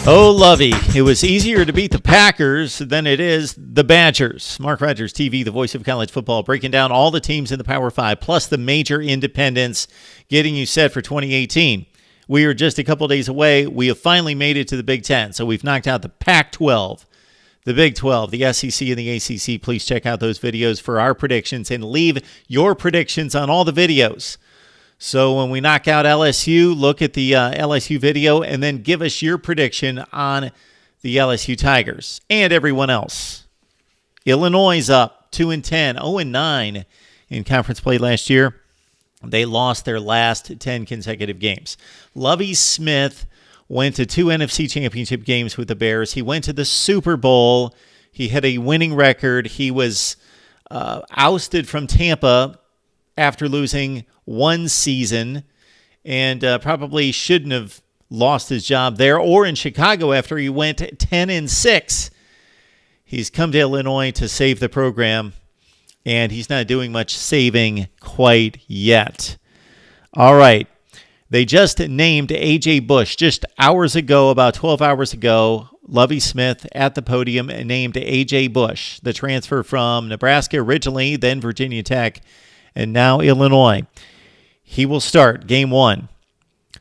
Oh, Lovie, it was easier to beat the Packers than it is the Badgers. Mark Rogers TV, the voice of college football, breaking down all the teams in the Power 5, plus the major independents, getting you set for 2018. We are just a couple days away. We have finally made it to the Big Ten, so we've knocked out the Pac-12, the Big 12, the SEC, and the ACC. Please check out those videos for our predictions and leave your predictions on all the videos. So when we knock out LSU, look at the LSU video and then give us your prediction on the LSU Tigers and everyone else. Illinois is up 2-10, 0-9 in conference play last year. They lost their last 10 consecutive games. Lovie Smith went to 2 NFC championship games with the Bears. He went to the Super Bowl. He had a winning record. He was ousted from Tampa after losing one season, and probably shouldn't have lost his job there or in Chicago after he went 10-6. He's come to Illinois to save the program, and he's not doing much saving quite yet. All right. They just named A.J. Bush just hours ago, about 12 hours ago. Lovie Smith at the podium named A.J. Bush, the transfer from Nebraska originally, then Virginia Tech, and now Illinois. He will start game 1.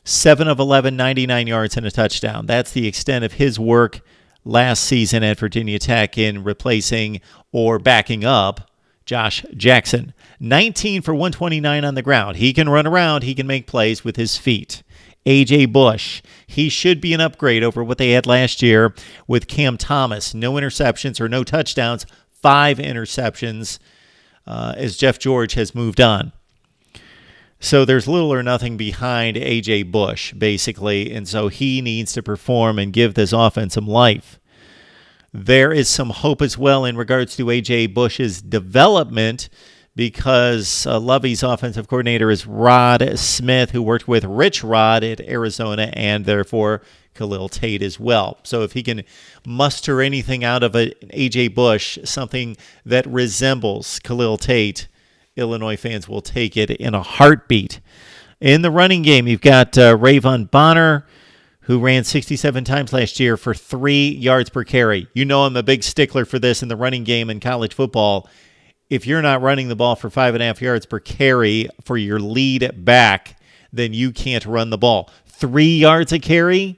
7 of 11, 99 yards and a touchdown. That's the extent of his work last season at Virginia Tech in replacing or backing up Josh Jackson. 19 for 129 on the ground. He can run around. He can make plays with his feet. A.J. Bush, he should be an upgrade over what they had last year with Cam Thomas. No interceptions or no touchdowns. 5 interceptions as Jeff George has moved on. So there's little or nothing behind A.J. Bush, basically, and so he needs to perform and give this offense some life. There is some hope as well in regards to A.J. Bush's development because Lovie's offensive coordinator is Rod Smith, who worked with Rich Rod at Arizona and therefore Khalil Tate as well. So if he can muster anything out of A.J. Bush, something that resembles Khalil Tate, Illinois fans will take it in a heartbeat. In the running game, you've got Rayvon Bonner, who ran 67 times last year for 3 yards per carry. You know I'm a big stickler for this in the running game in college football. If you're not running the ball for 5.5 yards per carry for your lead back, then you can't run the ball. 3 yards a carry?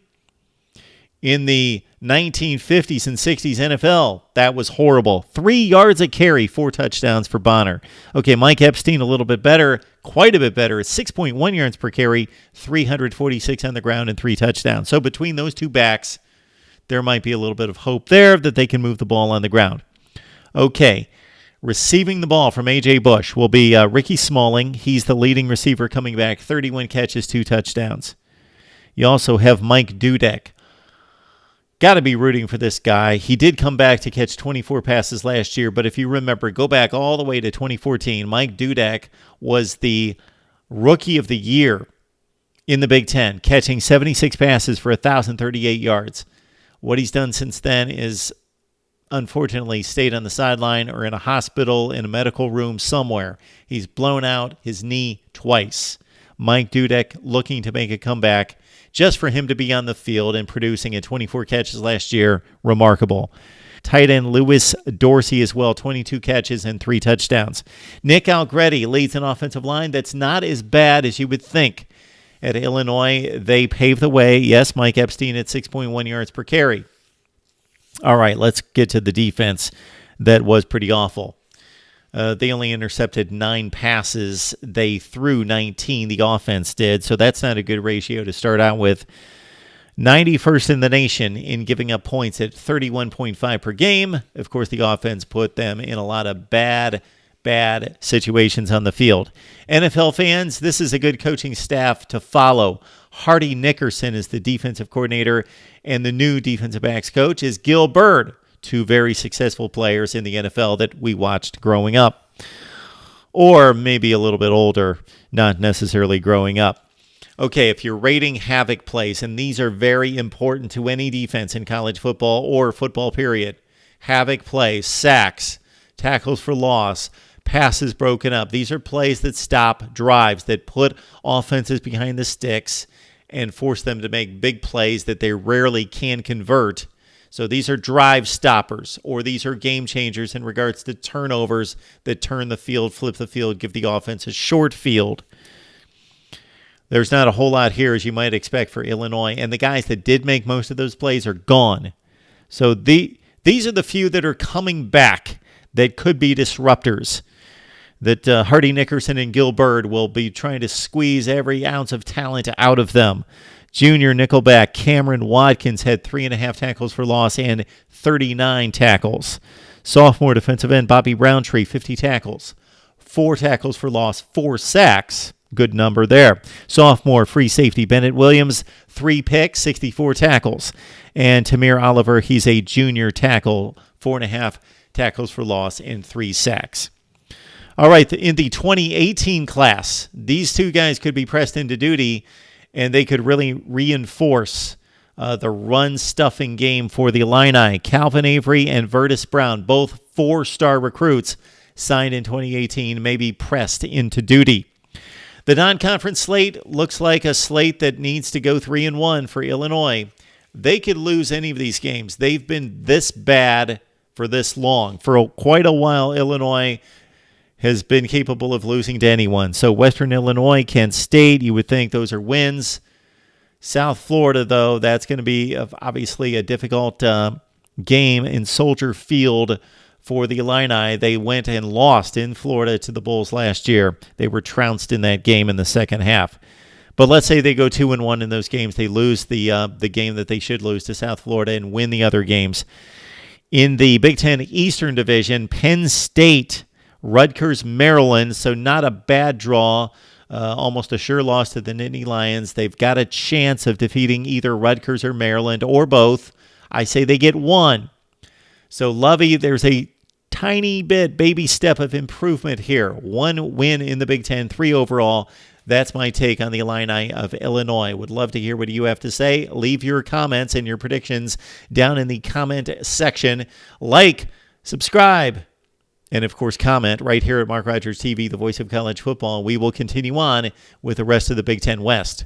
In the 1950s and 60s NFL, that was horrible. 3 yards a carry, 4 touchdowns for Bonner. Okay, Mike Epstein a little bit better, quite a bit better. 6.1 yards per carry, 346 on the ground, and 3 touchdowns. So between those two backs, there might be a little bit of hope there that they can move the ball on the ground. Okay, receiving the ball from A.J. Bush will be Ricky Smalling. He's the leading receiver coming back, 31 catches, 2 touchdowns. You also have Mike Dudek. Got to be rooting for this guy. He did come back to catch 24 passes last year, but if you remember, go back all the way to 2014. Mike Dudek was the Rookie of the Year in the Big Ten, catching 76 passes for 1,038 yards. What he's done since then is, unfortunately, stayed on the sideline or in a hospital, in a medical room somewhere. He's blown out his knee twice. Mike Dudek looking to make a comeback. Just for him to be on the field and producing at 24 catches last year, remarkable. Tight end Lewis Dorsey as well, 22 catches and 3 touchdowns. Nick Algretti leads an offensive line that's not as bad as you would think. At Illinois, they paved the way. Yes, Mike Epstein at 6.1 yards per carry. All right, let's get to the defense that was pretty awful. They only intercepted 9 passes. They threw 19, the offense did, so that's not a good ratio to start out with. 91st in the nation in giving up points at 31.5 per game. Of course, the offense put them in a lot of bad situations on the field. NFL fans, this is a good coaching staff to follow. Hardy Nickerson is the defensive coordinator, and the new defensive backs coach is Gil Byrd. 2 very successful players in the NFL that we watched growing up. Or maybe a little bit older, not necessarily growing up. Okay, if you're rating havoc plays, and these are very important to any defense in college football or football period. Havoc plays, sacks, tackles for loss, passes broken up. These are plays that stop drives, that put offenses behind the sticks and force them to make big plays that they rarely can convert. So these are drive stoppers, or these are game changers in regards to turnovers that turn the field, flip the field, give the offense a short field. There's not a whole lot here, as you might expect, for Illinois. And the guys that did make most of those plays are gone. So these are the few that are coming back that could be disruptors. That Hardy Nickerson and Gil Bird will be trying to squeeze every ounce of talent out of them. Junior nickelback Cameron Watkins had 3.5 tackles for loss and 39 tackles. Sophomore defensive end Bobby Roundtree, 50 tackles, 4 tackles for loss, 4 sacks. Good number there. Sophomore free safety Bennett Williams, 3 picks, 64 tackles. And Tamir Oliver, he's a junior tackle, 4.5 tackles for loss and 3 sacks. All right, in the 2018 class, these 2 guys could be pressed into duty, and they could really reinforce the run-stuffing game for the Illini. Calvin Avery and Vertus Brown, both 4-star recruits, signed in 2018, may be pressed into duty. The non-conference slate looks like a slate that needs to go 3-1 for Illinois. They could lose any of these games. They've been this bad for this long. For quite a while, Illinois has been capable of losing to anyone. So Western Illinois, Kent State, you would think those are wins. South Florida, though, that's going to be obviously a difficult game in Soldier Field for the Illini. They went and lost in Florida to the Bulls last year. They were trounced in that game in the second half. But let's say they go 2-1 in those games. They lose the game that they should lose to South Florida and win the other games. In the Big Ten Eastern Division, Penn State, Rutgers, Maryland, so not a bad draw. Almost a sure loss to the Nittany Lions. They've got a chance of defeating either Rutgers or Maryland or both. I say they get 1. So Lovie, there's a tiny bit, baby step of improvement here. 1 win in the Big Ten, 3 overall. That's my take on the Illini of Illinois. Would love to hear what you have to say. Leave your comments and your predictions down in the comment section. Like, subscribe, and of course comment right here at Mark Rogers TV, the voice of college football. We will continue on with the rest of the Big Ten West.